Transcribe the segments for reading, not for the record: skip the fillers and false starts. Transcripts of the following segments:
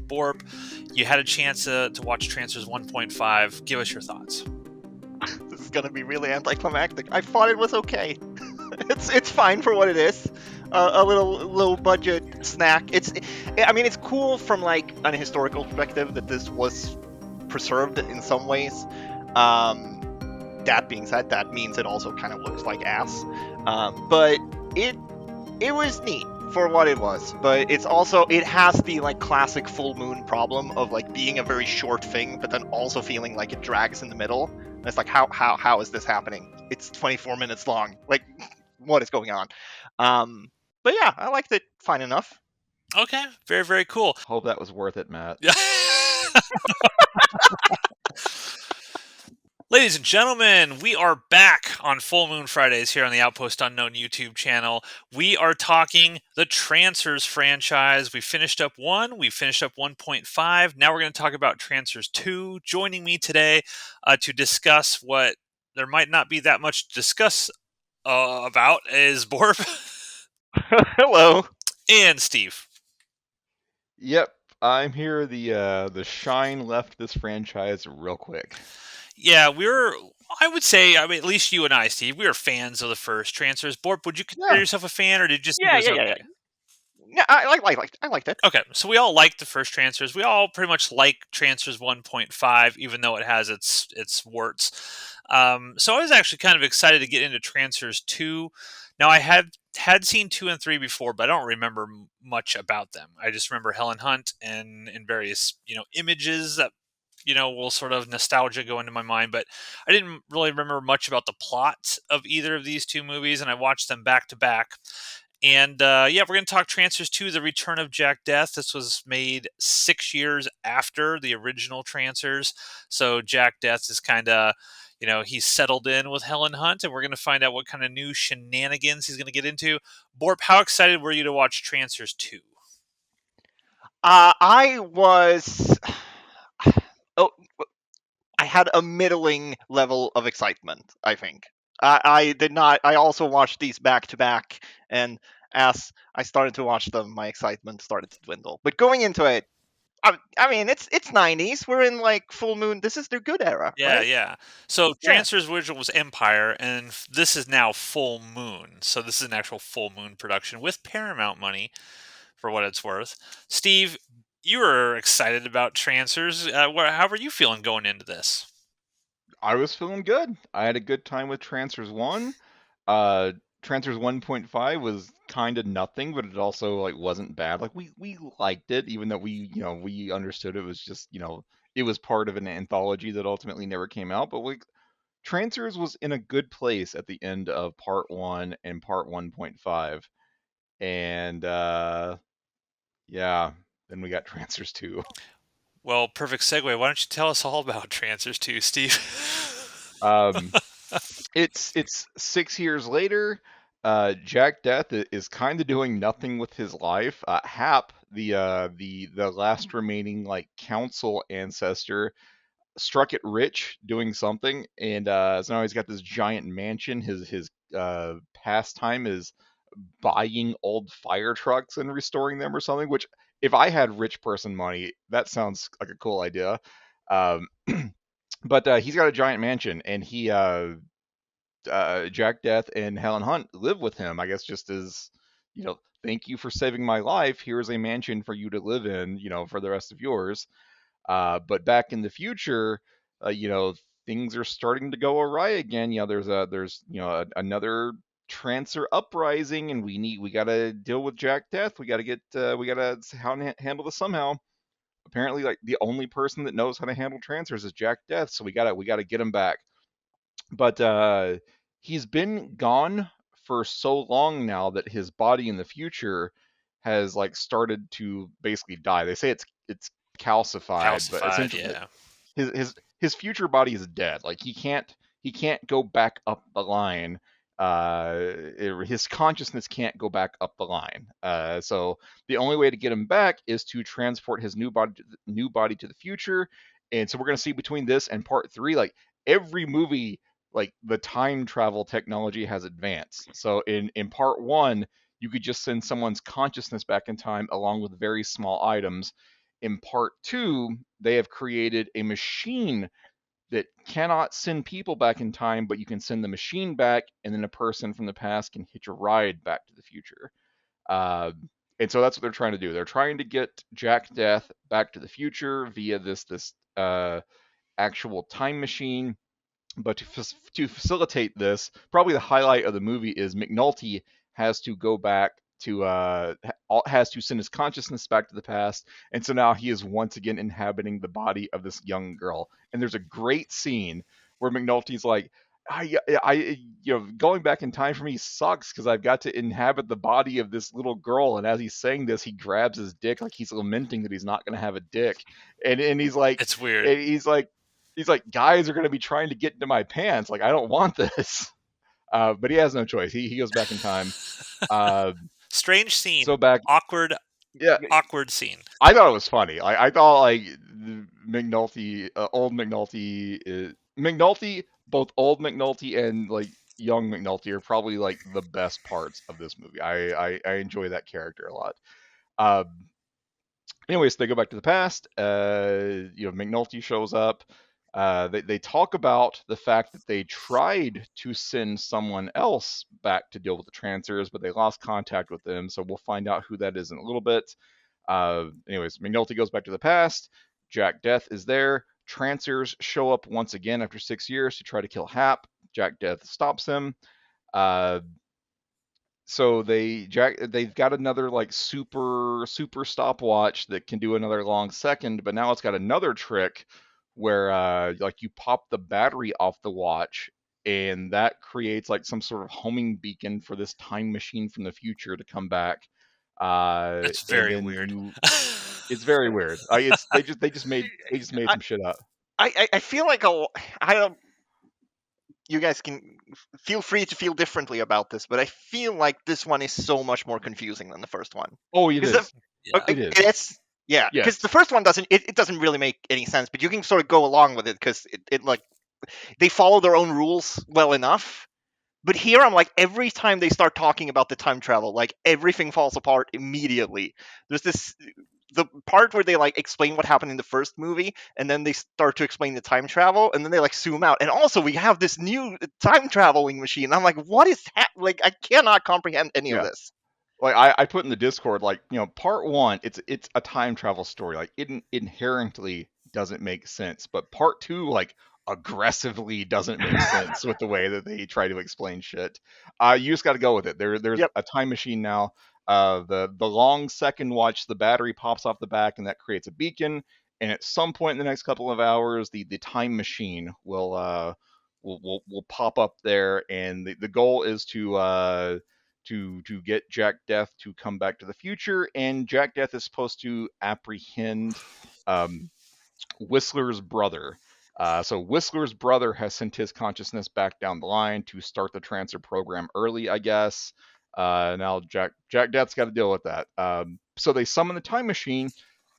Borp, you had a chance to watch Trancers 1.5. Give us your thoughts. This is gonna be really anticlimactic. I thought it was okay. It's fine for what it is. A little low budget snack. It's cool from like an historical perspective that this was preserved in some ways. That being said, that means it also kind of looks like ass. But it was neat for what it was. But it has the like classic full moon problem of like being a very short thing, but then also feeling like it drags in the middle. And it's like how is this happening? It's 24 minutes long. Like, what is going on? But yeah, I liked it fine enough. Okay, very, very cool. Hope that was worth it, Matt. Ladies and gentlemen, we are back on Full Moon Fridays here on the Outpost Unknown YouTube channel. We are talking the Trancers franchise. We finished up 1, we finished up 1.5. Now we're going to talk about Trancers 2. Joining me today to discuss what there might not be that much to discuss about is Borp. Hello. And Steve. Yep, I'm here. The shine left this franchise real quick. Yeah, I would say, at least you and I, Steve, we were fans of the first Trancers. Borp, would you consider yourself a fan, or did you just think it was okay? Yeah, I liked it. Okay, so we all liked the first Trancers. We all pretty much like Trancers 1.5, even though it has its warts. So I was actually kind of excited to get into Trancers 2. Now, I had seen 2 and 3 before, but I don't remember much about them. I just remember Helen Hunt and various images that will sort of nostalgia go into my mind, but I didn't really remember much about the plot of either of these two movies, and I watched them back to back. And we're going to talk Trancers 2, The Return of Jack Deth. This was made 6 years after the original Trancers, so Jack Deth is kind of, he's settled in with Helen Hunt, and we're going to find out what kind of new shenanigans he's going to get into. Borp, how excited were you to watch Trancers 2? I was... I had a middling level of excitement, I think. I did not. I also watched these back to back, and as I started to watch them, my excitement started to dwindle. But going into it, it's 90s. We're in like full moon. This is their good era. Yeah, right? yeah. So Trancers original was Empire, and this is now Full Moon. So this is an actual Full Moon production with Paramount money, for what it's worth. Steve, you were excited about Trancers. How were you feeling going into this? I was feeling good. I had a good time with Trancers 1. Trancers 1.5 was kind of nothing, but it also like wasn't bad. Like we liked it, even though we understood it was just it was part of an anthology that ultimately never came out. But like Trancers was in a good place at the end of Part 1 and Part 1.5, and then we got Trancers 2. Well, perfect segue. Why don't you tell us all about Trancers 2, Steve? It's 6 years later. Jack Deth is kind of doing nothing with his life. Hap, the last remaining like council ancestor, struck it rich doing something, and so now he's got this giant mansion. His pastime is buying old fire trucks and restoring them or something. Which, if I had rich person money, that sounds like a cool idea. But he's got a giant mansion, and Jack Deth and Helen Hunt live with him. I guess just as thank you for saving my life. Here's a mansion for you to live in, for the rest of yours. But back in the future, things are starting to go awry again. There's another Trancer uprising, and we gotta deal with Jack Deth. We gotta handle this somehow. Apparently, like the only person that knows how to handle Trancers is Jack Deth, so we gotta get him back. But he's been gone for so long now that his body in the future has like started to basically die. They say it's calcified, but essentially his future body is dead. Like he can't go back up the line. His consciousness can't go back up the line. So the only way to get him back is to transport his new body to the future. And so we're gonna see between this and Part 3, like every movie, like the time travel technology has advanced. So in Part 1, you could just send someone's consciousness back in time along with very small items. In part two, they have created a machine that cannot send people back in time, but you can send the machine back, and then a person from the past can hitch a ride back to the future. Uh, and so that's what they're trying to do. They're trying to get Jack Death back to the future via this actual time machine. But to facilitate this, probably the highlight of the movie is McNulty has to go back to has to send his consciousness back to the past, and so now he is once again inhabiting the body of this young girl. And there's a great scene where McNulty's like, going back in time for me sucks because I've got to inhabit the body of this little girl. And as he's saying this, he grabs his dick like he's lamenting that he's not going to have a dick. And he's like, It's weird. he's like, guys are going to be trying to get into my pants. Like, I don't want this. But he has no choice. He goes back in time. Uh, Strange scene. so back, Awkward, yeah, awkward scene. I thought it was funny. I thought like McNulty, old McNulty, McNulty, both old McNulty and like young McNulty are probably like the best parts of this movie. I enjoy that character a lot. Um, Anyways, they go back to the past. McNulty shows up. They talk about the fact that they tried to send someone else back to deal with the Trancers, but they lost contact with them. So we'll find out who that is in a little bit. Anyways, McNulty goes back to the past. Jack Deth is there. Trancers show up once again after 6 years to try to kill Hap. Jack Deth stops him. Uh, so they've got another like super stopwatch that can do another long second, but now it's got another trick where like you pop the battery off the watch, and that creates like some sort of homing beacon for this time machine from the future to come back. It's And very then weird. it's very weird. It's they just made I, some shit up. I feel like I don't. You guys can feel free to feel differently about this, but I feel like this one is so much more confusing than the first one. Oh, it Because is. Yeah. It is. it's yeah, because the Yes. first one it doesn't really make any sense, but you can sort of go along with it because it like they follow their own rules well enough. But here I'm like, every time they start talking about the time travel, like everything falls apart immediately. There's the part where they like explain what happened in the first movie, and then they start to explain the time travel, and then they like zoom out. And also we have this new time traveling machine. I'm like, what is that? Like, I cannot comprehend any of Yeah. this. Like I put in the Discord, like, part one, it's a time travel story. Like it inherently doesn't make sense, but part two, like, aggressively doesn't make sense with the way that they try to explain shit. You just got to go with it. There's Yep. a time machine now. The long second watch, the battery pops off the back, and that creates a beacon. And at some point in the next couple of hours, the time machine will pop up there, and the goal is to get Jack Death to come back to the future, and Jack Death is supposed to apprehend um, Whistler's brother. So Whistler's brother has sent his consciousness back down the line to start the transfer program early, I guess. Now Jack Death's got to deal with that. So they summon the time machine,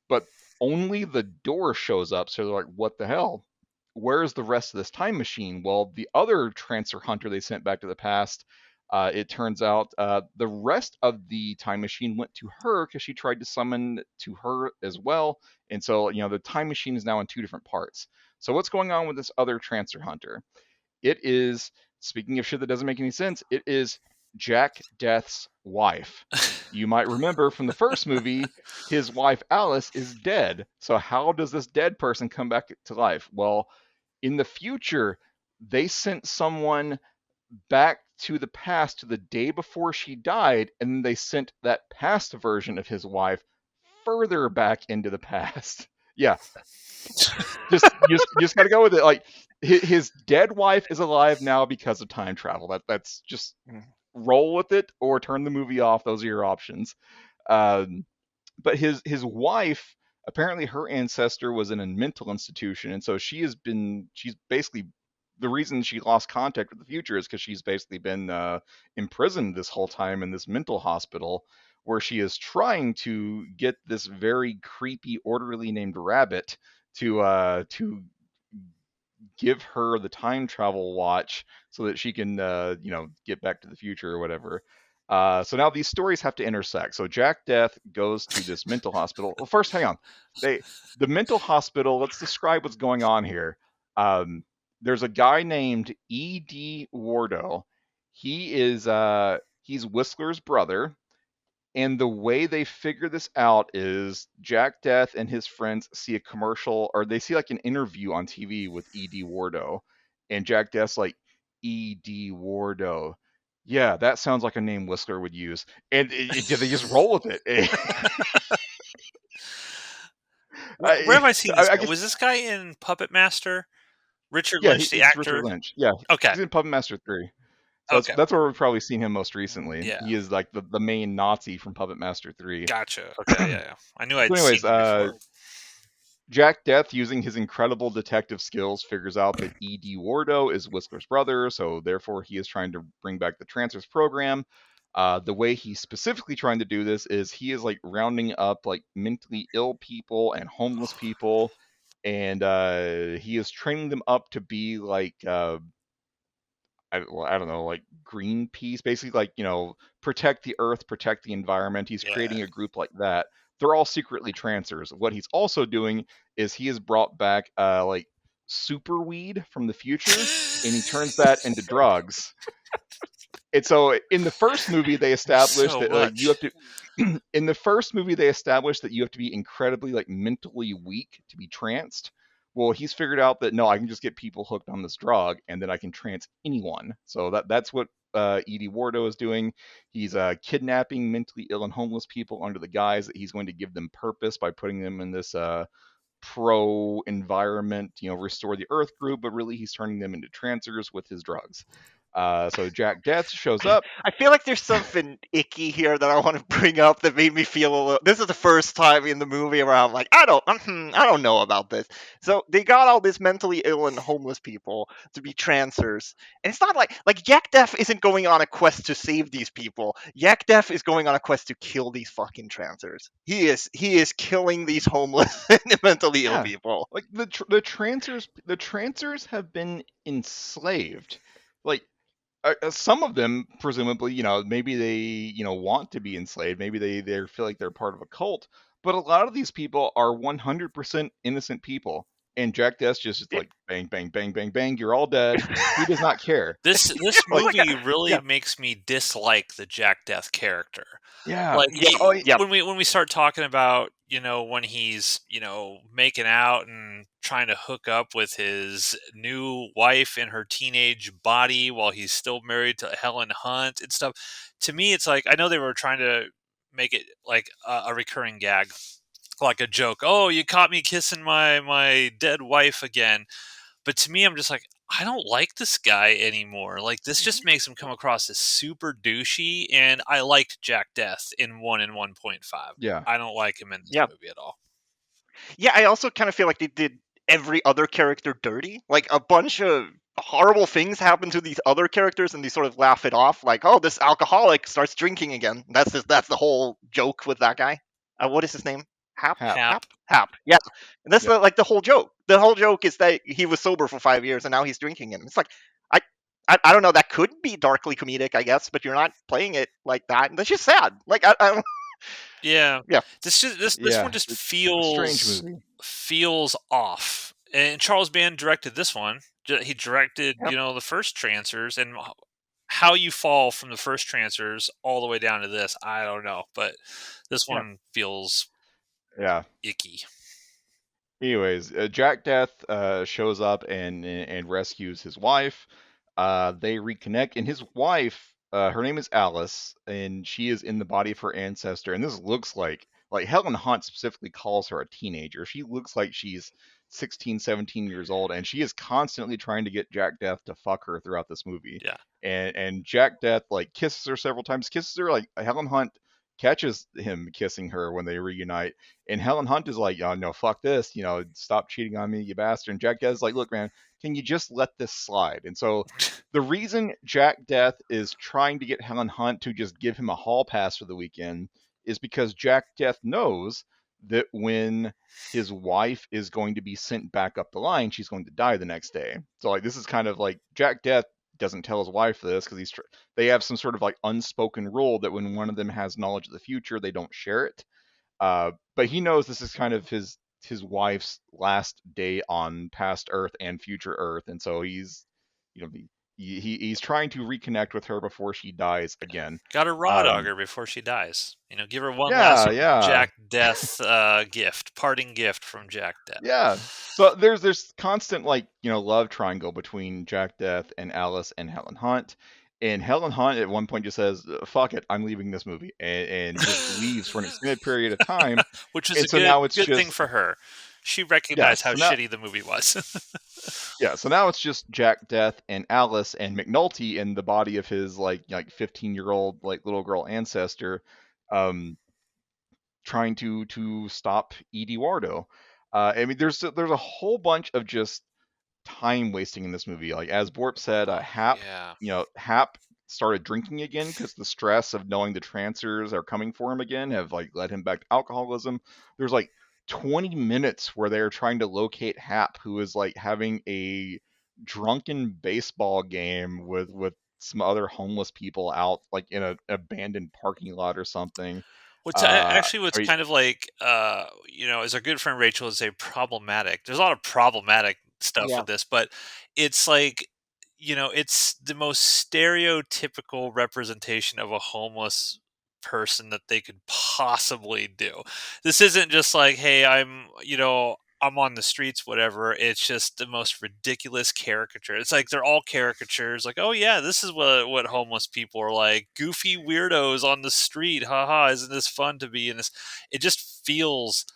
but only the door shows up. So they're like, "What the hell? Where's the rest of this time machine?" Well, the other transfer hunter they sent back to the past, it turns out the rest of the time machine went to her because she tried to summon to her as well. And so, the time machine is now in two different parts. So, what's going on with this other transfer hunter? It is, speaking of shit that doesn't make any sense, it is Jack Death's wife. You might remember from the first movie, his wife Alice is dead. So, how does this dead person come back to life? Well, in the future, they sent someone back to the past to the day before she died, and then they sent that past version of his wife further back into the past. Yeah, just gotta go with it. Like his dead wife is alive now because of time travel. That's just roll with it or turn the movie off. Those are your options. Um, but his wife, apparently her ancestor was in a mental institution, and so she's basically, the reason she lost contact with the future is because she's basically been imprisoned this whole time in this mental hospital, where she is trying to get this very creepy orderly named Rabbit to give her the time travel watch so that she can get back to the future or whatever. So now these stories have to intersect. So Jack Deth goes to this mental hospital. Well, first, hang on. The mental hospital. Let's describe what's going on here. Um, there's a guy named E.D. Wardo. He's Whistler's brother, and the way they figure this out is Jack Deth and his friends see a commercial, or they see like an interview on TV with E.D. Wardo, and Jack Deth's like, E.D. Wardo. Yeah, that sounds like a name Whistler would use, and they just roll with it. Where have I seen this I guy? guess, Was this guy in Puppet Master? Richard yeah, Lynch, the it's Richard actor. Lynch. Yeah, Okay. he's in Puppet Master 3. So Okay. that's where we've probably seen him most recently. Yeah. He is like the main Nazi from Puppet Master 3. Gotcha. Okay. Yeah. I knew So I'd anyways, seen him before. Jack Deth, using his incredible detective skills, figures out that E.D. Wardo is Whistler's brother, so therefore he is trying to bring back the Trancers program. The way he's specifically trying to do this is he is like rounding up like mentally ill people and homeless people, and he is training them up to be like I don't know, like Greenpeace, basically, like, protect the earth, protect the environment. He's Yeah. creating a group like that. They're all secretly trancers. What he's also doing is he has brought back like super weed from the future, and he turns that into drugs. And so in the first movie, they established So that you much. have to. In the first movie, they established that you have to be incredibly like mentally weak to be tranced. Well, he's figured out that no, I can just get people hooked on this drug, and then I can trance anyone. So that's what Edie Wardo is doing. He's kidnapping mentally ill and homeless people under the guise that he's going to give them purpose by putting them in this pro environment, restore the Earth group, but really he's turning them into trancers with his drugs. So Jack Deth shows up. I feel like there's something icky here that I want to bring up that made me feel a little. This is the first time in the movie where I'm like, I don't know about this. So they got all these mentally ill and homeless people to be trancers, and it's not like Jack Def isn't going on a quest to save these people. Jack Def is going on a quest to kill these fucking trancers. He is killing these homeless and mentally ill Yeah, people. like the trancers have been enslaved. Like some of them, presumably, maybe they, want to be enslaved. Maybe they feel like they're part of a cult. But a lot of these people are 100% innocent people. And Jack Deth's just It, like bang, bang, bang, bang, bang. You're all dead. He does not care. This like movie really yeah, makes me dislike the Jack Death character. Yeah. Like yeah, oh, yeah. when we start talking about, when he's, making out and trying to hook up with his new wife in her teenage body while he's still married to Helen Hunt and stuff. To me, it's like, I know they were trying to make it like a recurring gag, like a joke. Oh, you caught me kissing my dead wife again. But to me, I'm just like, I don't like this guy anymore. Like, this just makes him come across as super douchey. And I liked Jack Death in 1 and 1.5. Yeah. I don't like him in this Yeah. movie at all. Yeah, I also kind of feel like they did every other character dirty. Like a bunch of horrible things happen to these other characters, and they sort of laugh it off. Like, oh, this alcoholic starts drinking again. That's the whole joke with that guy. What is his name? Hap. Hap. Hap. Hap. Yeah, and that's Yep. like the whole joke. The whole joke is that he was sober for 5 years and now he's drinking again. It's like I. I don't know. That could be darkly comedic, I guess, but you're not playing it like that. And that's just sad. Like I don't. Yeah. Yeah. This one Yeah. just It's a strange movie. feels off. And Charles Band directed this one. He directed, Yep. the first Trancers, and how you fall from the first Trancers all the way down to this, I don't know. But this Yeah. one feels Yeah. icky. Anyways, Jack Deth shows up and rescues his wife. They reconnect, and his wife, her name is Alice, and she is in the body of her ancestor. And this looks like Helen Hunt specifically calls her a teenager. She looks like she's 16, 17 years old, and she is constantly trying to get Jack Deth to fuck her throughout this movie. Yeah. And Jack Deth like kisses her several times, kisses her like Helen Hunt catches him kissing her when they reunite. And Helen Hunt is like, oh, no, fuck this. Stop cheating on me, you bastard. And Jack Deth is like, look, man, can you just let this slide? And so the reason Jack Deth is trying to get Helen Hunt to just give him a hall pass for the weekend is because Jack Deth knows that when his wife is going to be sent back up the line, she's going to die the next day. So, like, this is kind of like Jack Deth doesn't tell his wife this because they have some sort of like unspoken rule that when one of them has knowledge of the future, they don't share it. But he knows this is kind of his wife's last day on past Earth and future Earth, and so he's you know he's trying to reconnect with her before she dies again. Got to raw dog Um, her before she dies. Give her one last yeah, yeah. Jack Death gift, parting gift from Jack Death. Yeah. So there's constant like love triangle between Jack Death and Alice and Helen Hunt. And Helen Hunt at one point just says, "Fuck it, I'm leaving this movie," and just leaves for an extended period of time. Which is And a so good now it's good thing just for her. She recognized yes. how shitty the movie was. So now it's just Jack Death and Alice and McNulty in the body of his like 15-year-old like little girl ancestor, um, trying to stop Edie Wardo. I mean, there's a whole bunch of just time wasting in this movie. Like as Borp said, Oh, Hap, yeah. Hap started drinking again because the stress of knowing the Trancers are coming for him again have like led him back to alcoholism. There's like 20 minutes where they're trying to locate Hap, who is like having a drunken baseball game with some other homeless people out like in an abandoned parking lot or something. Actually, what's I mean, kind of like, as our good friend Rachel would say, problematic. There's a lot of problematic stuff Yeah. with this, but it's like, it's the most stereotypical representation of a homeless person that they could possibly do. This isn't just like, hey, I'm on the streets, whatever. It's just the most ridiculous caricature. It's like they're all caricatures. Like, oh yeah, this is what homeless people are like. Goofy weirdos on the street. Haha, isn't this fun to be in this? It just feels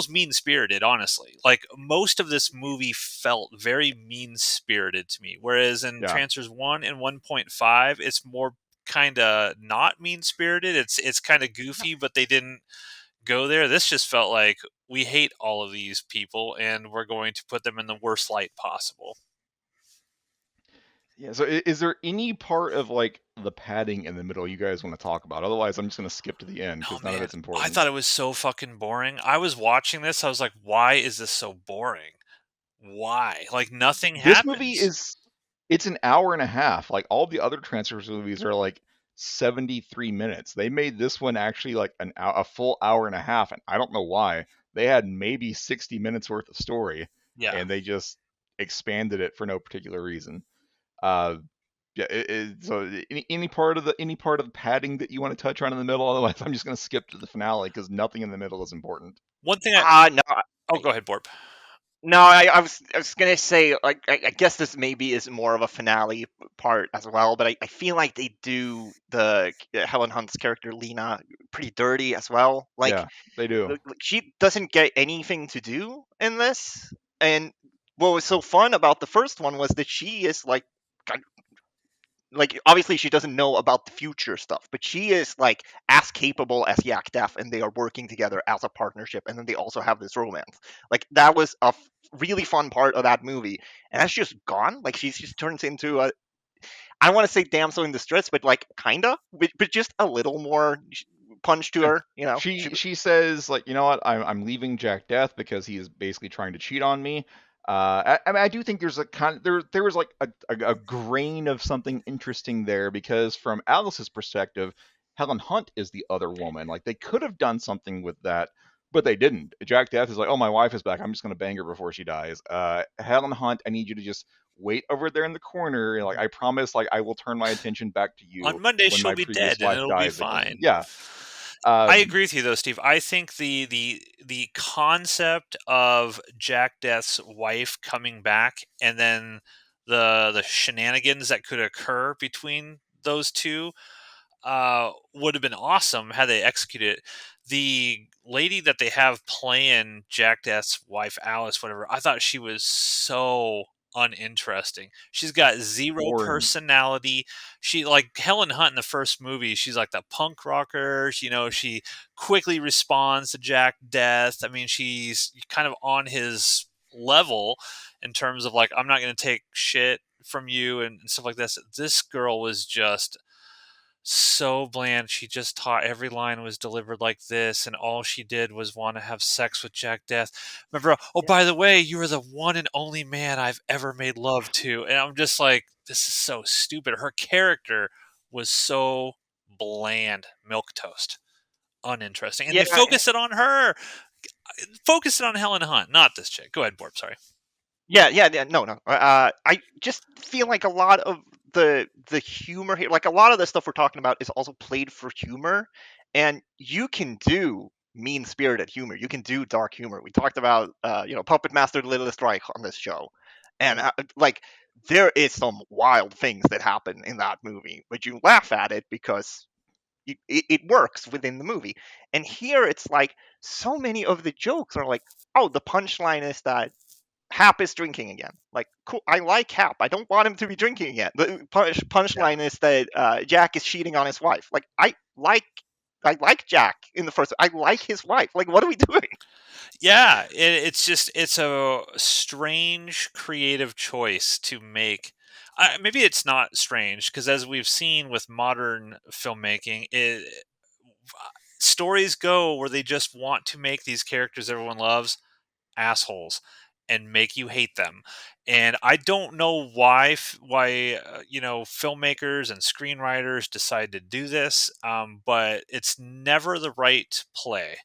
mean spirited, honestly. Like most of this movie felt very mean spirited to me. Whereas in yeah. Trancers 1 and 1.5, it's more kind of not mean spirited. It's kind of goofy, but they didn't go there. This just felt like we hate all of these people and we're going to put them in the worst light possible. Yeah, so is there any part of like the padding in the middle you guys want to talk about? Otherwise, I'm just going to skip to the end Oh because none of man, it's I important. thought it was so fucking boring. I was watching this, I was like, why is this so boring? Why? Like nothing This movie happens. is it's an hour and a half. Like all the other Transformers movies are like 73 minutes. They made this one actually like a full hour and a half, and I don't know why. They had maybe 60 minutes worth of story, Yeah. and they just expanded it for no particular reason. Uh, yeah, so any part of the padding that you want to touch on in the middle. Otherwise, I'm just going to skip to the finale because nothing in the middle is important. One thing I No, Oh, go ahead, Borp. no. I was gonna say like I guess this maybe is more of a finale part as well, but I feel like they do the Helen Hunt's character Lena pretty dirty as well. Yeah, they do. Like, she doesn't get anything to do in this, and what was so fun about the first one was that she is like obviously she doesn't know about the future stuff, but she is like as capable as Yak Def, and they are working together as a partnership, and then they also have this romance. Like that was a really fun part of that movie, and that's just gone. Like she's just turns into a I don't want to say damsel in distress, but like kinda, but just a little more punch to Yeah. her. She says like, you know what, I'm leaving Jack Death because he is basically trying to cheat on me. I mean, I do think there's a there was like a grain of something interesting there because from Alice's perspective, Helen Hunt is the other woman. Like they could have done something with that, but they didn't. Jack Death is like, oh, my wife is back. I'm just gonna bang her before she dies. Helen Hunt, I need you to just wait over there in the corner. Like I promise, like I will turn my attention back to you On Monday when she'll my be previous dead and wife it'll be dies again. fine. Yeah. I Um, agree with you though, Steve. I think the concept of Jack Death's wife coming back and then the shenanigans that could occur between those two would have been awesome had they executed it. The lady that they have playing Jack Death's wife, Alice, whatever, I thought she was so uninteresting. She's got zero boring. personality. She like Helen Hunt in the first movie. She's like the punk rocker. She quickly responds to Jack Death. I mean, she's kind of on his level in terms of like I'm not going to take shit from you and stuff like this. This girl was just so bland. She just taught every line was delivered like this, and all she did was want to have sex with Jack Death. Remember, oh, Yeah. by the way, you are the one and only man I've ever made love to. And I'm just like, this is so stupid. Her character was so bland, milk toast, uninteresting. And Yeah, they focus it on her. Focus it on Helen Hunt, not this chick. Go ahead, Borb. Sorry. yeah. No, no. I just feel like a lot of the humor here, like a lot of the stuff we're talking about, is also played for humor, and you can do mean spirited humor. You can do dark humor. We talked about Puppet Master Littlest Reich on this show, and like there is some wild things that happen in that movie, but you laugh at it because it works within the movie. And here it's like so many of the jokes are like, oh, the punchline is that Hap is drinking again. Like, cool. I like Hap. I don't want him to be drinking again. The Yeah. punchline is that Jack is cheating on his wife. Like, I like Jack in the first. I like his wife. Like, what are we doing? Yeah, it's a strange creative choice to make. Maybe it's not strange because as we've seen with modern filmmaking, stories go where they just want to make these characters everyone loves assholes and make you hate them. And I don't know why filmmakers and screenwriters decide to do this, but it's never the right play.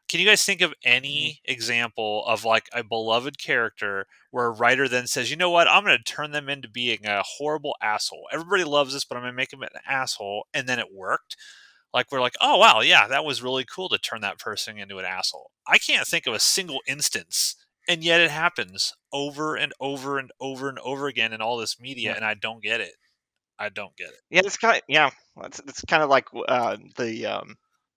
Can you guys think of Mhm. any example of like a beloved character where a writer then says, you know what, I'm going to turn them into being a horrible asshole? Everybody loves this, but I'm going to make him an asshole. And then it worked. Like, we're like, oh, wow, yeah, that was really cool to turn that person into an asshole. I can't think of a single instance. And yet it happens over and over and over and over again in all this media. Yeah. And I don't get it. I don't get it. Yeah, it's kind of yeah. It's kind of like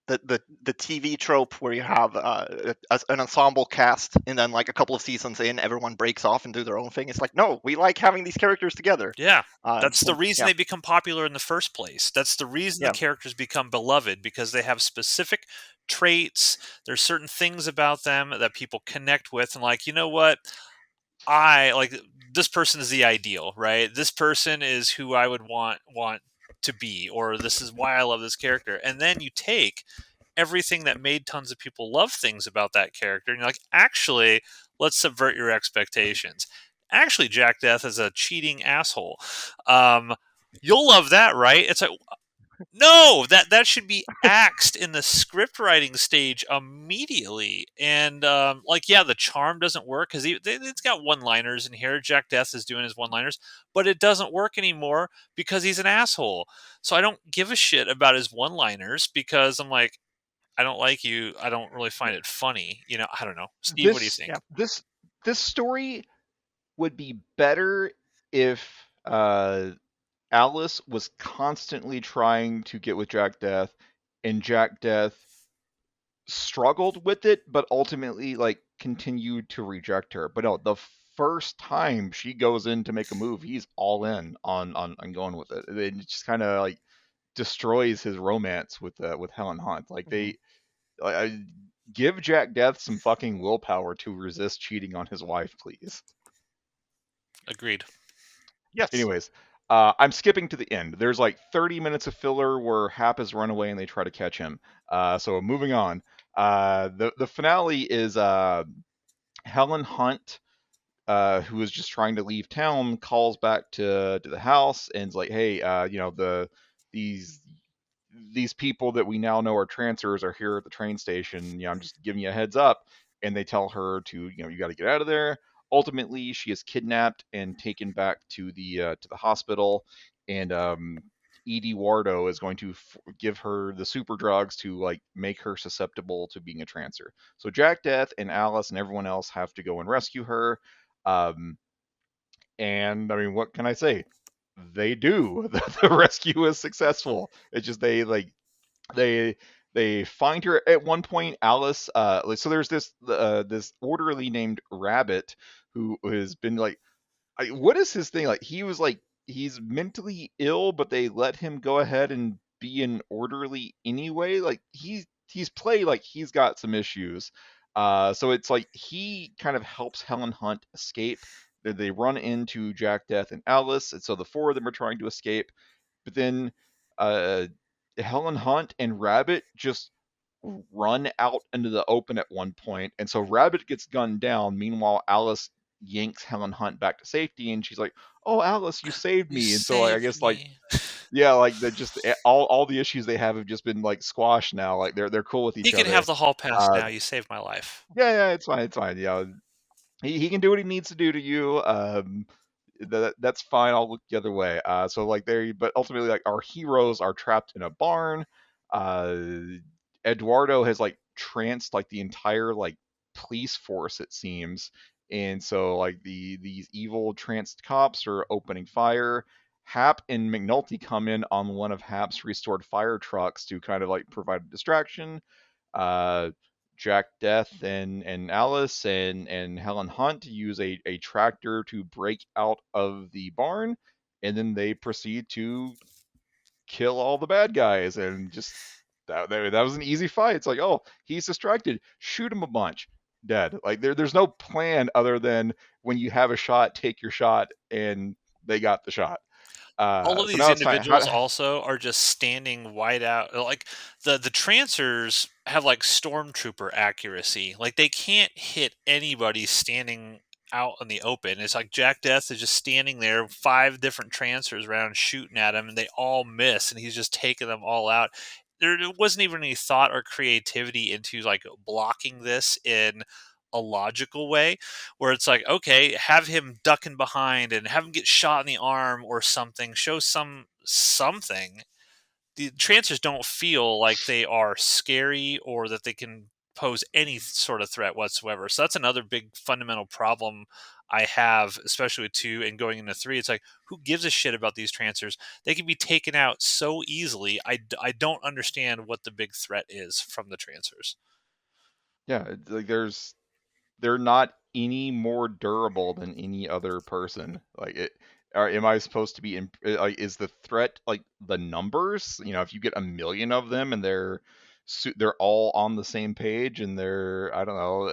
the TV trope where you have an ensemble cast, and then like a couple of seasons in, everyone breaks off and do their own thing. It's like, no, we like having these characters together. Yeah. That's the reason Yeah, they become popular in the first place. That's the reason the yeah. characters become beloved because they have specific traits. There's certain things about them that people connect with and like, you know what? I like this person is the ideal, right? This person is who I would want to be or this is why I love this character. And then you take everything that made tons of people love things about that character. And you're like, actually, let's subvert your expectations. Actually, Jack Death is a cheating asshole. Um, you'll love that, right? It's like, no, that should be axed in the script writing stage immediately. And like, yeah, the charm doesn't work because it's got one-liners in here. Jack Death is doing his one-liners, but it doesn't work anymore because he's an asshole. So I don't give a shit about his one-liners because I'm like, I don't like you. I don't really find it funny. I don't know. Steve, what do you This think? Yeah. this this story would be better if Alice was constantly trying to get with Jack Death, and Jack Death struggled with it, but ultimately like continued to reject her. But no, the first time she goes in to make a move, he's all in on going with it. It just kind of like destroys his romance with Helen Hunt. Like Mhm. I give Jack Death some fucking willpower to resist cheating on his wife, please. Agreed. Yes. Anyways, I'm skipping to the end. There's like 30 minutes of filler where Hap has run away and they try to catch him. So moving on. The finale is Helen Hunt, who is just trying to leave town, calls back to the house and is like, "Hey, these these people that we now know are Trancers are here at the train station. I'm just giving you a heads up." And they tell her to, you got to get out of there. Ultimately, she is kidnapped and taken back to the hospital, and Edie Wardo is going to give her the super drugs to like make her susceptible to being a Trancer. So Jack Death and Alice and everyone else have to go and rescue her. Um, and I mean, what can I say? They do. The rescue is successful. It's just they they find her at one point. Alice, so there's this orderly named Rabbit who has been like, what is his thing? Like he was like he's mentally ill, but they let him go ahead and be an orderly anyway. Like he's played like he's got some issues. So it's like he kind of helps Helen Hunt escape. They run into Jack Death and Alice, and so the four of them are trying to escape. But then uh, Helen Hunt and Rabbit just run out into the open at one point, and so Rabbit gets gunned down. Meanwhile, Alice yanks Helen Hunt back to safety, and she's like, "Oh, Alice, you saved You me!" And so, like, I saved guess, like, me. yeah, like the just all the issues they have just been like squashed now. Like they're cool with He each can have other. the hall pass Uh, now. You saved my life. yeah, yeah, it's fine, it's fine. Yeah, he can do what he needs to do to you. That's fine. I'll look the other way. So like there, but ultimately like our heroes are trapped in a barn. Uh, Eduardo has like tranced like the entire like police force, it seems, and so like these evil tranced cops are opening fire. Hap and McNulty come in on one of Hap's restored fire trucks to kind of like provide a distraction. Uh, Jack Deth and Alice and Helen Hunt use a tractor to break out of the barn, and then they proceed to kill all the bad guys. And just that was an easy fight. It's like, oh, he's distracted, shoot him a bunch, dead. Like there's no plan other than when you have a shot, take your shot, and they got the shot. All of So these now it's time. How, individuals also are just standing wide out. Like the Trancers have like stormtrooper accuracy. Like they can't hit anybody standing out in the open. It's like Jack Death is just standing there, five different Trancers around shooting at him, and they all miss, and he's just taking them all out. There wasn't even any thought or creativity into like blocking this in a logical way where it's like, okay, have him ducking behind and have him get shot in the arm or something. Show something. The Trancers don't feel like they are scary or that they can pose any sort of threat whatsoever. So that's another big fundamental problem I have, especially with two and going into three. It's like, who gives a shit about these Trancers? They can be taken out so easily. I don't understand what the big threat is from the Trancers. yeah, like they're not any more durable than any other person. Like it, or am I supposed to be in? Like, is the threat like the numbers? You know, if you get a million of them and they're all on the same page and they're I don't know,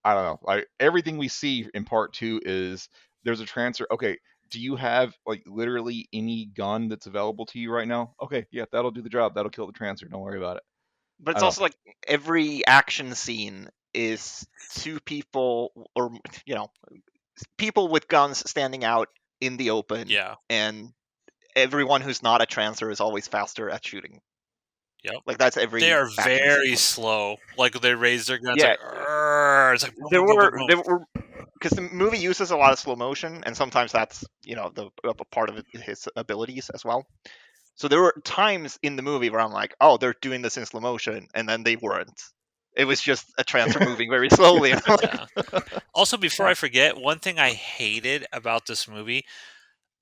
I don't know. Like everything we see in part two is there's a transfer. Okay, do you have like literally any gun that's available to you right now? Okay, yeah, that'll do the job. That'll kill the transfer. Don't worry about it. But I it's don't know. also like every action scene is two people, or you know, people with guns standing out in the open, Yeah. and everyone who's not a trancer is always faster at shooting. Yep. Like that's They every are action very sequence. slow. Like they raise their guns, like Yeah, "Arrgh." It's like boom, there boom, boom, boom, were boom. there were because the movie uses a lot of slow motion, and sometimes that's the a part of his abilities as well. So there were times in the movie where I'm like, oh, they're doing this in slow motion, and then they weren't. It was just a trancer moving very slowly. And I'm like, Yeah. Also, before yeah. I forget, one thing I hated about this movie,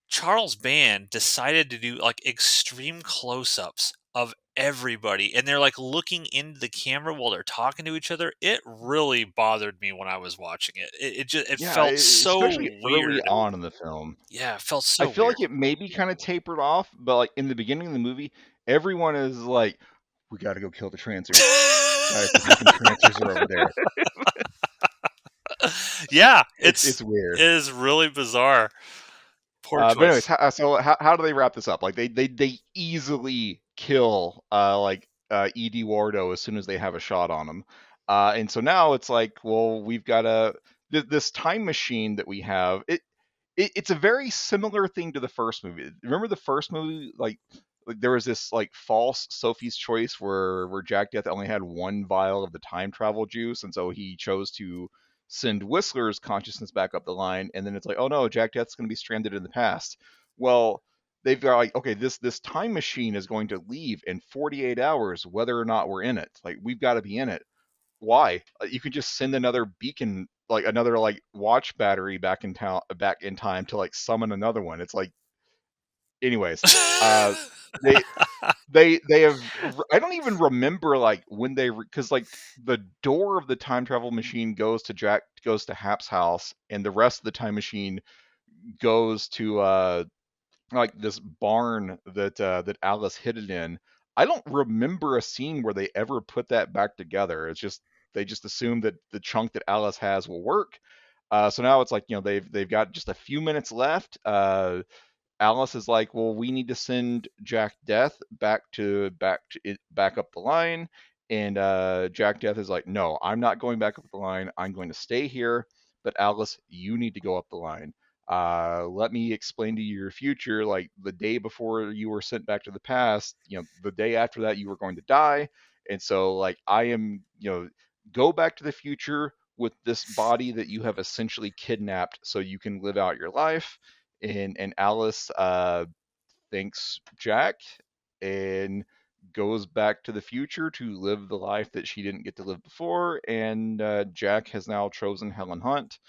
Charles Band decided to do like extreme close-ups of everybody, and they're like looking into the camera while they're talking to each other. It really bothered me when I was watching it. It just it Yeah, felt so especially early weird. on in the film. Yeah, it felt I so feel weird. like it maybe kind of tapered off, but like in the beginning of the movie, everyone is like, "We got to go kill the Trancers, guys. The fucking Trancers are over there." Yeah, It's it weird. is really bizarre. Poor But anyways, choice. so how do they wrap this up? Like they easily kill Ed Wardo as soon as they have a shot on him, and so now it's like, well, we've got this time machine that we have. It's a very similar thing to the first movie. Remember the first movie, like there was this like false Sophie's Choice where Jack Death only had one vial of the time travel juice, and so he chose to send Whistler's consciousness back up the line, and then it's like, oh no, Jack Death's going to be stranded in the past. Well, they've got like, okay, this time machine is going to leave in 48 hours, whether or not we're in it. Like we've got to be in it. Why? You could just send another beacon, like another like watch battery back in time to like summon another one. It's like, anyways, uh, they they have. I don't even remember like when they because like the door of the time travel machine goes to Hap's house, and the rest of the time machine goes to like this barn that Alice hid it in. I don't remember a scene where they ever put that back together. It's just they just assume that the chunk that Alice has will work. So now it's like they've got just a few minutes left. Alice is like, well, we need to send Jack Deth back up the line, and Jack Deth is like, no, I'm not going back up the line. I'm going to stay here. But Alice, you need to go up the line. Let me explain to you your future. Like the day before you were sent back to the past, the day after that you were going to die, and so like I am, go back to the future with this body that you have essentially kidnapped so you can live out your life. And Alice thanks Jack and goes back to the future to live the life that she didn't get to live before. And Jack has now chosen Helen Hunt,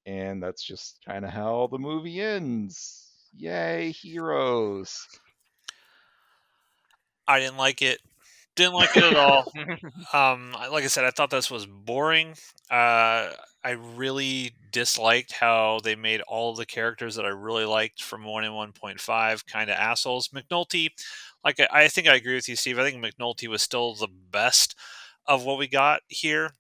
and that's just kind of how the movie ends. Yay, heroes! I didn't like it. Didn't like it at all. Like I said, I thought this was boring. I really disliked how they made all of the characters that I really liked from 1 and 1.5 kind of assholes. McNulty, like I think I agree with you, Steve. I think McNulty was still the best of what we got here.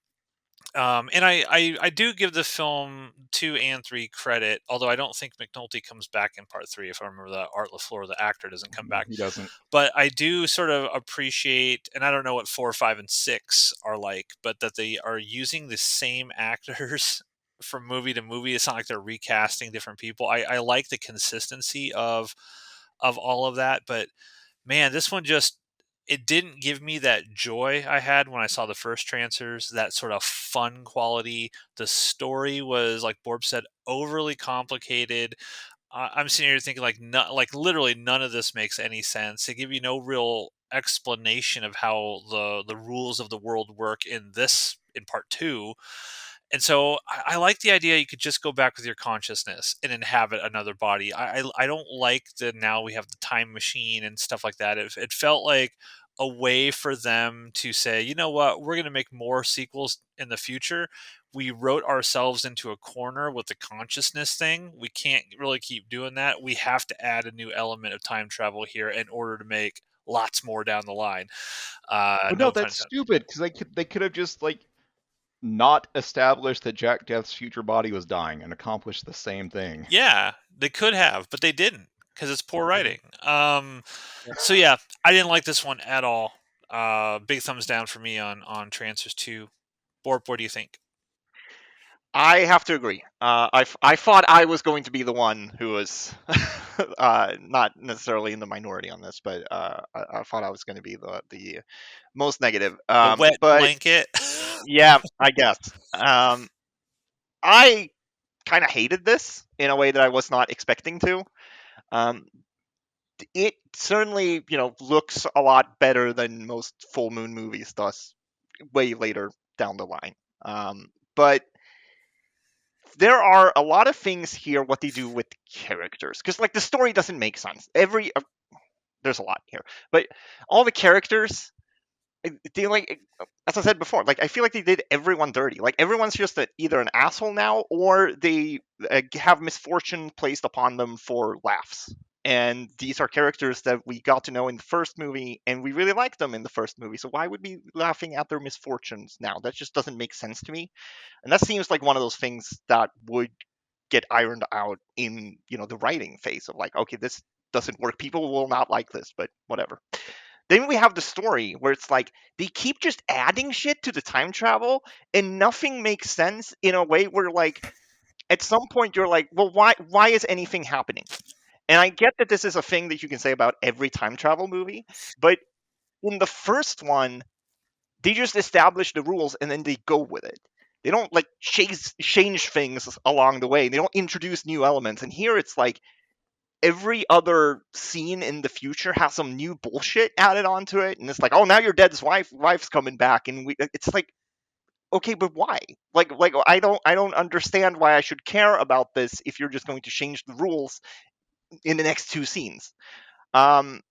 And I do give the film 2 and 3 credit, although I don't think McNulty comes back in part 3. If I remember, that Art LaFleur, the actor, doesn't come No, back. he doesn't. But I do sort of appreciate, and I don't know what 4, 5, and 6 are like, but that they are using the same actors from movie to movie. It's not like they're recasting different people. I like the consistency of all of that, but man, this one just, it didn't give me that joy I had when I saw the first Trancers, that sort of fun quality. The story was, like Borb said, overly complicated. I'm sitting here thinking like, like literally none of this makes any sense. They give you no real explanation of how the rules of the world work in part two. And so I like the idea you could just go back with your consciousness and inhabit another body. I don't like that now we have the time machine and stuff like that. It felt like a way for them to say, you know what, we're going to make more sequels in the future. We wrote ourselves into a corner with the consciousness thing. We can't really keep doing that. We have to add a new element of time travel here in order to make lots more down the line. But no, No pun that's intended. stupid because they could have just like not established that Jack Death's future body was dying and accomplished the same thing. Yeah, they could have, but they didn't because it's poor Mhm. writing. So yeah, I didn't like this one at all. Big thumbs down for me on Trancers 2. Borp, what do you think? I have to agree. I thought I was going to be the one who was not necessarily in the minority on this, but I thought I was going to be the most negative. The wet But blanket. yeah, I guess. I kind of hated this in a way that I was not expecting to. Um, it certainly, looks a lot better than most full moon movies does way later down the line. But there are a lot of things here what they do with characters because like the story doesn't make sense. There's a lot here, but all the characters they like as I said before, like I feel like they did everyone dirty. Like everyone's just either an asshole now or they have misfortune placed upon them for laughs. And these are characters that we got to know in the first movie, and we really liked them in the first movie. So why would we be laughing at their misfortunes now? That just doesn't make sense to me. And that seems like one of those things that would get ironed out in the writing phase of like, okay, this doesn't work. People will not like this, but whatever. Then we have the story where it's like they keep just adding shit to the time travel and nothing makes sense in a way where like at some point you're like, well, why is anything happening? And I get that this is a thing that you can say about every time travel movie, but in the first one, they just establish the rules and then they go with it. They don't like change things along the way. They don't introduce new elements. And here it's like every other scene in the future has some new bullshit added onto it, and it's like, oh, now your dead's wife's coming back, and it's like, okay, but why? Like I don't understand why I should care about this if you're just going to change the rules in the next two scenes. Um,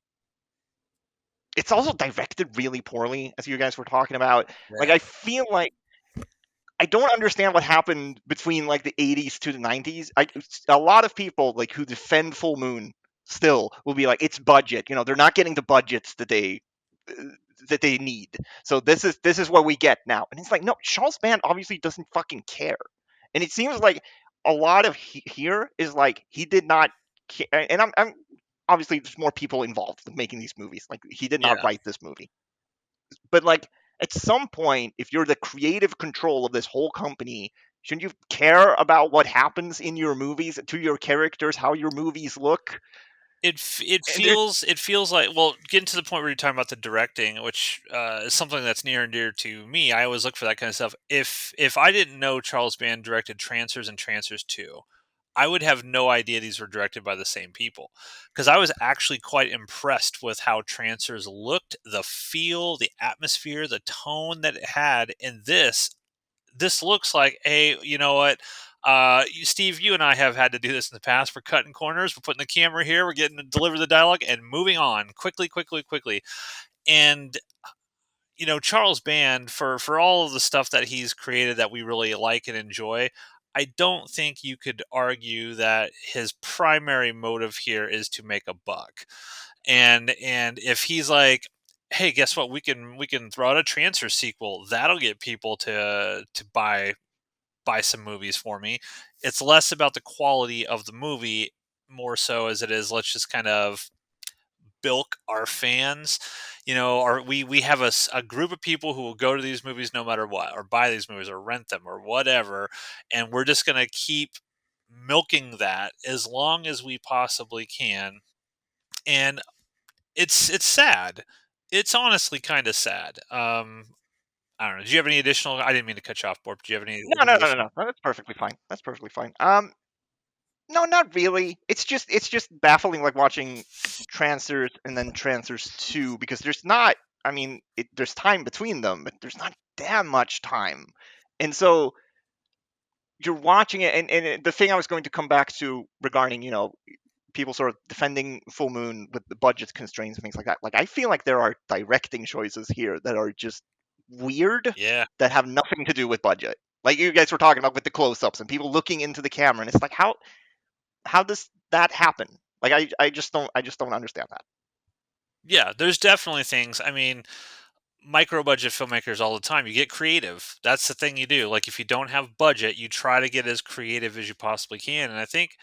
it's also directed really poorly, as you guys were talking about. Like Yeah. I feel like I don't understand what happened between like the 80s to the 90s. A lot of people like who defend Full Moon still will be like it's budget. They're not getting the budgets uh, that they need. So this is what we get now. And it's like no, Charles Band obviously doesn't fucking care. And it seems like a lot of here is like he did not care. And I'm obviously there's more people involved in making these movies. Like he did not Yeah. write this movie, but like at some point, if you're the creative control of this whole company, shouldn't you care about what happens in your movies to your characters, how your movies look? It And there's feels like, well, getting to the point where you're talking about the directing, which is something that's near and dear to me. I always look for that kind of stuff. If I didn't know Charles Band directed Trancers and Trancers 2, I would have no idea these were directed by the same people, because I was actually quite impressed with how Trancers looked, the feel, the atmosphere, the tone that it had. In this looks like, hey, you know what? Steve, you and I have had to do this in the past. We're cutting corners. We're putting the camera here. We're getting to deliver the dialogue and moving on quickly, quickly, quickly. And Charles Band, for all of the stuff that he's created that we really like and enjoy, I don't think you could argue that his primary motive here is to make a buck. And if he's like, hey, guess what, we can throw out a transfer sequel that'll get people to buy some movies for me, it's less about the quality of the movie, more so as it is, let's just kind of bilk our fans. Or we have a group of people who will go to these movies no matter what, or buy these movies or rent them or whatever, and we're just going to keep milking that as long as we possibly can. And it's sad. It's honestly kind of sad. I don't know. Do you have any additional? I didn't mean to cut you off, Borp. Do you have no, anything no, no, no, additional? no. No, that's perfectly fine. That's perfectly fine. No, not really. It's just baffling, like watching Trancers and then Trancers 2, because there's not. I mean, there's time between them, but there's not that much time, and so you're watching it, and the thing I was going to come back to regarding people sort of defending Full Moon with the budget constraints and things like that. Like I feel like there are directing choices here that are just weird, Yeah. that have nothing to do with budget. Like you guys were talking about with the close-ups and people looking into the camera, and it's like how does that happen? Like I just don't understand that. Yeah, there's definitely things. I mean, micro budget filmmakers all the time. You get creative. That's the thing you do. Like if you don't have budget, you try to get as creative as you possibly can. And I think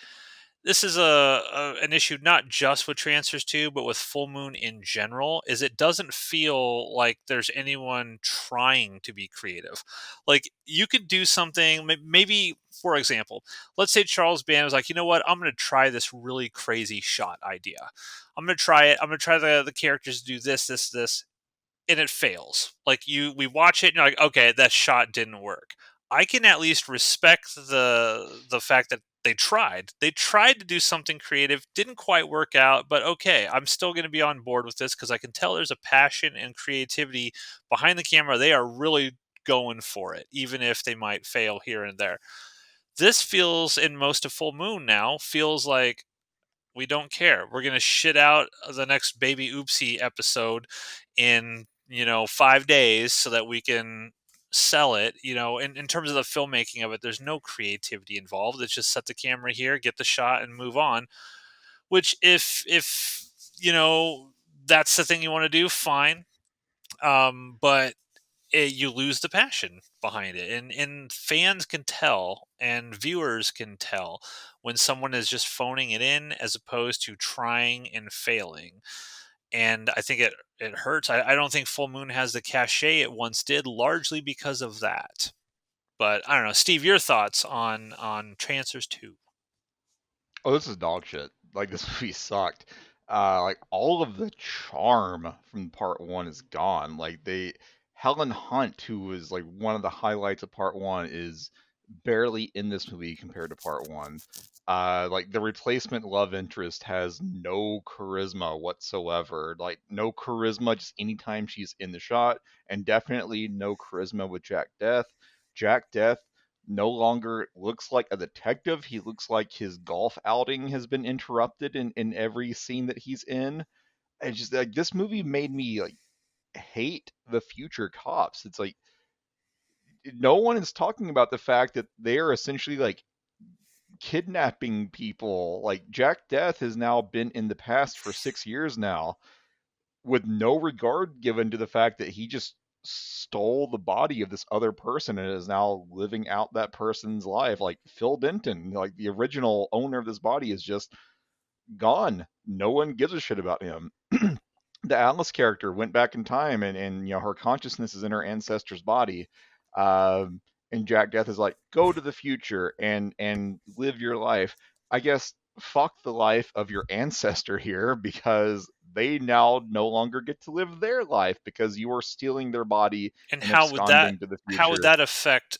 this is an issue not just with Trancers 2, but with Full Moon in general. Is it doesn't feel like there's anyone trying to be creative. Like you could do something. Maybe, for example, let's say Charles Band was like, you know what, I'm going to try this really crazy shot idea. I'm going to try it. I'm going to try the characters to do this, and it fails. Like we watch it and you're like, okay, that shot didn't work. I can at least respect the fact that they tried. They tried to do something creative, didn't quite work out, but okay, I'm still going to be on board with this because I can tell there's a passion and creativity behind the camera. They are really going for it, even if they might fail here and there. This feels, in most of Full Moon now, feels like we don't care. We're going to shit out the next Baby Oopsie episode in 5 days so that we can sell it. In terms of the filmmaking of it, there's no creativity involved. It's just set the camera here, get the shot, and move on. Which, if that's the thing you want to do, fine. But you lose the passion behind it, and fans can tell and viewers can tell when someone is just phoning it in as opposed to trying and failing. And I think it hurts. I don't think Full Moon has the cachet it once did, largely because of that. But I don't know, Steve, your thoughts on Trancers 2? Oh, this is dog shit. Like this movie sucked. Like all of the charm from part one is gone. Like Helen Hunt, who was like one of the highlights of part one, is barely in this movie compared to part one. Like the replacement love interest has no charisma whatsoever. Like no charisma just anytime she's in the shot, and definitely no charisma with Jack Deth. Jack Deth no longer looks like a detective. He looks like his golf outing has been interrupted in every scene that he's in. And just like this movie made me like hate the future cops. It's like no one is talking about the fact that they are essentially like kidnapping people. Like Jack Death has now been in the past for 6 years now, with no regard given to the fact that he just stole the body of this other person and is now living out that person's life. Like Phil Denton, like the original owner of this body, is just gone. No one gives a shit about him. The Alice character went back in time, and her consciousness is in her ancestor's body. Um, and Jack Death is like, go to the future and live your life. I guess fuck the life of your ancestor here, because they now no longer get to live their life because you are stealing their body And and absconding to the how would future. that affect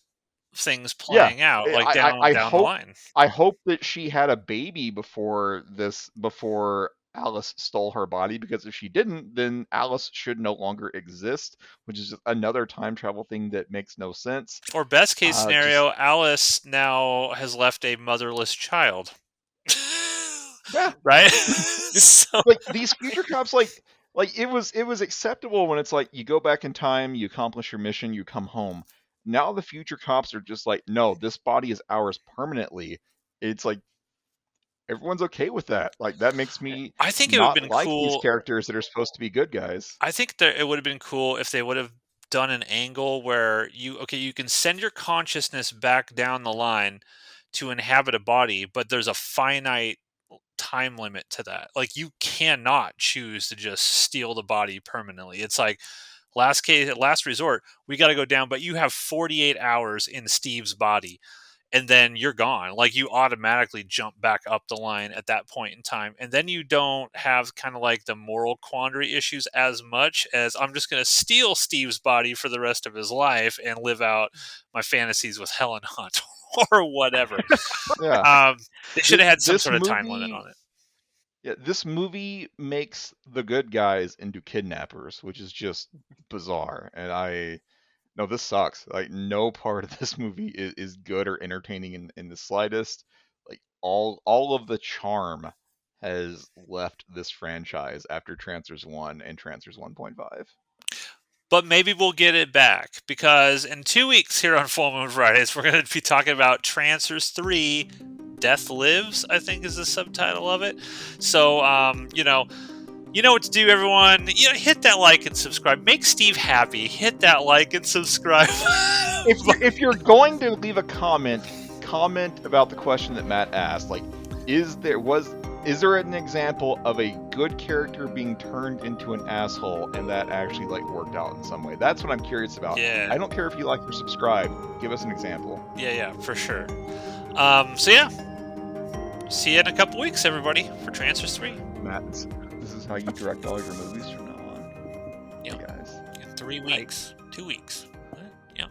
things Yeah, playing out, I, like I down the hope line? that she had a baby before Alice stole her body, because if she didn't, then Alice should no longer exist, which is another time travel thing that makes no sense. Or best case Just scenario, Alice now has left a motherless child. yeah, Right? it's So like these future cops, like it was acceptable when it's like you go back in time, you accomplish your mission, you come home. Now the future cops are just like, no, this body is ours permanently. It's like everyone's okay with that. Like that makes me I think it would have not been like these cool. characters that are supposed to be good guys. I think that it would have been cool if they would have done an angle where you can send your consciousness back down the line to inhabit a body, but there's a finite time limit to that. Like you cannot choose to just steal the body permanently. It's like last resort, we got to go down, but you have 48 hours in Steve's body and then you're gone. Like you automatically jump back up the line at that point in time. And then you don't have kind of like the moral quandary issues as much as I'm just going to steal Steve's body for the rest of his life and live out my fantasies with Helen Hunt or whatever. Yeah. They should have had some This sort of time limit movie on it. Yeah, this movie makes the good guys into kidnappers, which is just bizarre. And no, this sucks. Like no part of this movie is good or entertaining in the slightest. Like all of the charm has left this franchise after Trancers 1 and Trancers 1.5. But maybe we'll get it back because in 2 weeks here on Full Moon Fridays, we're going to be talking about Trancers 3. Deth Lives, I think is the subtitle of it. So, you know what to do, everyone. Hit that like and subscribe. Make Steve happy. Hit that like and subscribe. If you're going to leave a comment about the question that Matt asked. Like, is there an example of a good character being turned into an asshole and that actually like worked out in some way? That's what I'm curious about. Yeah. I don't care if you like or subscribe. Give us an example. Yeah, for sure. So yeah. See you in a couple weeks, everybody, for Trancers 3. Matt, this is how you direct all your movies from now on. Yeah. Hey guys. In 3 weeks. 2 weeks. Yeah.